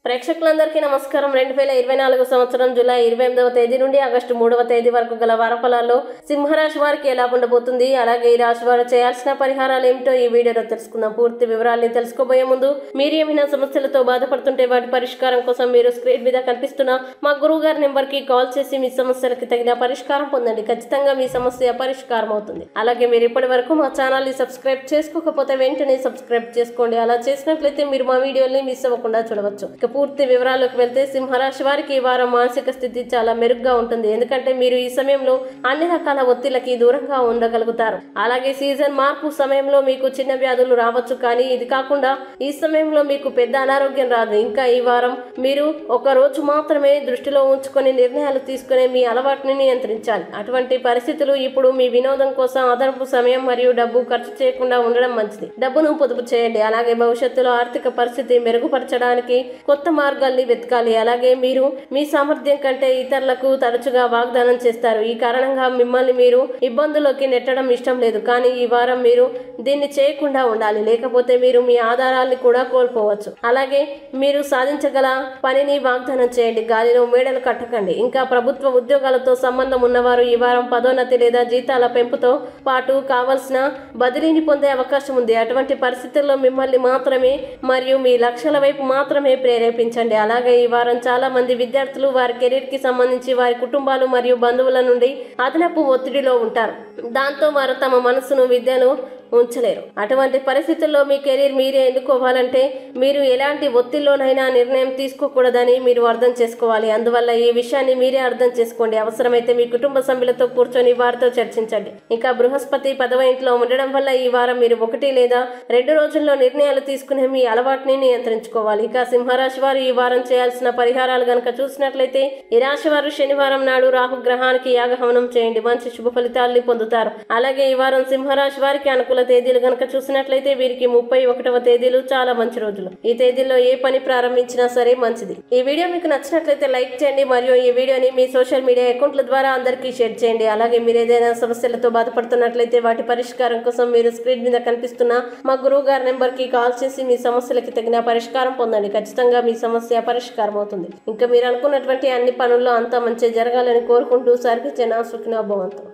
ప్రేక్షకులందరికీ నమస్కారం. 2024 సంవత్సరం జూలై 28వ తేదీ నుండి ఆగస్టు 3వ తేదీ వరకు గల వారఫలాల్లో సింహరాశి వారికి ఎలా ఉండబోతుంది, అలాగే ఈ రాశి వారు చేయాల్సిన పరిహారాలు ఏమిటో ఈ వీడియోలో తెలుసుకుందాం. పూర్తి వివరాల్ని తెలుసుకోబోయే ముందు మీరు ఏమైనా సమస్యలతో బాధపడుతుంటే వాటి పరిష్కారం కోసం మీరు స్క్రీన్ మీద కనిపిస్తున్న మా గురువు గారి నెంబర్ కి కాల్ చేసి మీ సమస్యలకు తగిన పరిష్కారం పొందండి. ఖచ్చితంగా మీ సమస్య పరిష్కారం అవుతుంది. అలాగే మీరు ఇప్పటి వరకు మా ఛానల్ ని సబ్స్క్రైబ్ చేసుకోకపోతే వెంటనే సబ్స్క్రైబ్ చేసుకోండి. అలా చేసినట్లయితే మీరు మా వీడియోని మిస్ అవ్వకుండా చూడవచ్చు. పూర్తి వివరాలకు వెళ్తే సింహరాశి వారికి ఈ వారం మానసిక స్థితి చాలా మెరుగ్గా ఉంటుంది. ఎందుకంటే మీరు ఈ సమయంలో అన్ని రకాల ఒత్తిళ్లకి దూరంగా ఉండగలుగుతారు. అలాగే సీజన్ మార్పు సమయంలో మీకు చిన్న వ్యాధులు రావచ్చు, కానీ ఇది కాకుండా ఈ సమయంలో మీకు పెద్ద అనారోగ్యం రాదు. ఇంకా ఈ వారం మీరు ఒక రోజు మాత్రమే దృష్టిలో ఉంచుకొని నిర్ణయాలు తీసుకునే మీ అలవాటుని నియంత్రించాలి. అటువంటి పరిస్థితులు ఇప్పుడు మీ వినోదం కోసం అదనపు సమయం మరియు డబ్బు ఖర్చు చేయకుండా ఉండడం మంచిది. డబ్బును పొదుపు చేయండి. అలాగే భవిష్యత్తులో ఆర్థిక పరిస్థితి మెరుగుపరచడానికి కొత్త మార్గాల్ని వెతకాలి. అలాగే మీరు మీ సామర్థ్యం కంటే ఇతరులకు తరచుగా వాగ్దానం చేస్తారు. ఈ కారణంగా మిమ్మల్ని మీరు ఇబ్బందుల్లోకి నెట్టడం ఇష్టం లేదు, కానీ ఈ వారం మీరు దీన్ని చేయకుండా ఉండాలి. లేకపోతే మీరు మీ ఆధారాల్ని కూడా కోల్పోవచ్చు. అలాగే మీరు సాధించగల పనిని వాగ్దానం చేయండి, గాలిలో మేడలు కట్టకండి. ఇంకా ప్రభుత్వ ఉద్యోగాలతో సంబంధం ఉన్నవారు ఈ వారం పదోన్నతి లేదా జీతాల పెంపుతో పాటు కావలసిన బదిలీని పొందే అవకాశం ఉంది. అటువంటి పరిస్థితుల్లో మిమ్మల్ని మాత్రమే మరియు మీ లక్ష్యాల వైపు మాత్రమే ప్రేరేపించండి. అలాగే ఈ వారం చాలా మంది విద్యార్థులు వారి కెరీర్ కి సంబంధించి వారి కుటుంబాలు మరియు బంధువుల నుండి అదనపు ఒత్తిడిలో ఉంటారు. దాంతో వారు తమ మనసును విద్యను ఉంచలేరు. అటువంటి పరిస్థితుల్లో మీ కెరీర్ మీరే ఎన్నుకోవాలంటే మీరు ఎలాంటి ఒత్తిడిలోనైనా నిర్ణయం తీసుకోకూడదని మీరు అర్థం చేసుకోవాలి. అందువల్ల ఈ విషయాన్ని మీరే అర్థం చేసుకోండి. అవసరమైతే మీ కుటుంబ సభ్యులతో కూర్చొని వారితో చర్చించండి. ఇంకా బృహస్పతి 10వ ఇంట్లో ఉండడం వల్ల ఈ వారం మీరు 1 లేదా 2 రోజుల్లో నిర్ణయాలు తీసుకునే మీ అలవాటుని నియంత్రించుకోవాలి. ఇక సింహరాశి వారు ఈ వారం చేయాల్సిన పరిహారాలు గనక చూసినట్లయితే ఈ రాశి వారు శనివారం నాడు రాహు గ్రహానికి యాగహవనం చేయండి. మంచి శుభ ఫలితాలని పొందుతారు. అలాగే ఈ వారం సింహరాశి వారికి అనుకూల తేదీలు గనక చూసినట్లయితే వీరికి 31వ తేదీలు చాలా మంచి రోజులు. ఈ తేదీల్లో ఏ పని ప్రారంభించినా సరే మంచిది. ఈ వీడియో మీకు నచ్చినట్లయితే లైక్ చేయండి మరియు ఈ వీడియోని మీ సోషల్ మీడియా అకౌంట్ల ద్వారా అందరికీ షేర్ చేయండి. అలాగే మీరు ఏదైనా సమస్యలతో బాధపడుతున్నట్లయితే వాటి పరిష్కారం కోసం మీరు స్క్రీన్ మీద కనిపిస్తున్న మా గురువు గారి నెంబర్ కి కాల్ చేసి మీ సమస్యలకి తగిన పరిష్కారం పొందండి. ఖచ్చితంగా మీ సమస్య పరిష్కారం అవుతుంది. ఇంకా మీరు అనుకున్నటువంటి అన్ని పనుల్లో అంతా మంచి జరగాలని కోరుకుంటూ సర్వే జన సుఖినో భవంతు.